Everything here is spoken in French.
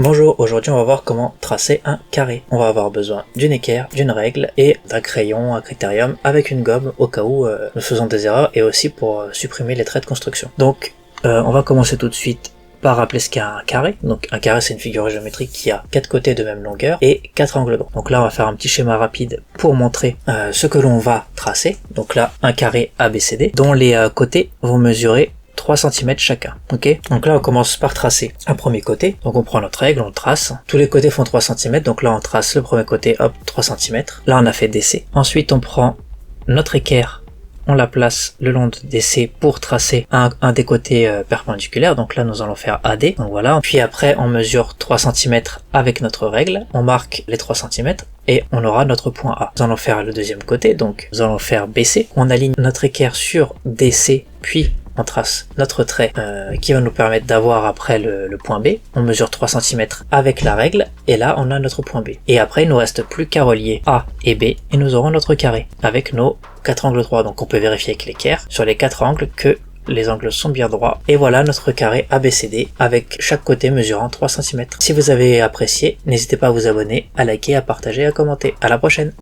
Bonjour, aujourd'hui on va voir comment tracer un carré. On va avoir besoin d'une équerre, d'une règle et d'un crayon, un critérium avec une gomme au cas où nous faisons des erreurs et aussi pour supprimer les traits de construction. Donc on va commencer tout de suite par rappeler ce qu'est un carré. Donc un carré c'est une figure géométrique qui a 4 côtés de même longueur et 4 angles droits. Donc là on va faire un petit schéma rapide pour montrer ce que l'on va tracer. Donc là un carré ABCD dont les côtés vont mesurer 3 cm chacun, ok. Donc là on commence par tracer un premier côté, donc on prend notre règle, on le trace, tous les côtés font 3 cm, donc là on trace le premier côté, hop, 3 cm, là on a fait DC. Ensuite on prend notre équerre, on la place le long de DC pour tracer un des côtés perpendiculaires, donc là nous allons faire AD, donc voilà. Puis après on mesure 3 cm avec notre règle, on marque les 3 cm et on aura notre point A. Nous allons faire le deuxième côté, donc nous allons faire BC, on aligne notre équerre sur DC, puis on trace notre trait qui va nous permettre d'avoir après le point B. On mesure 3 cm avec la règle et là on a notre point B. Et après il nous reste plus qu'à relier A et B et nous aurons notre carré avec nos 4 angles droits. Donc on peut vérifier avec l'équerre sur les 4 angles que les angles sont bien droits. Et voilà notre carré ABCD avec chaque côté mesurant 3 cm. Si vous avez apprécié, n'hésitez pas à vous abonner, à liker, à partager, à commenter. À la prochaine!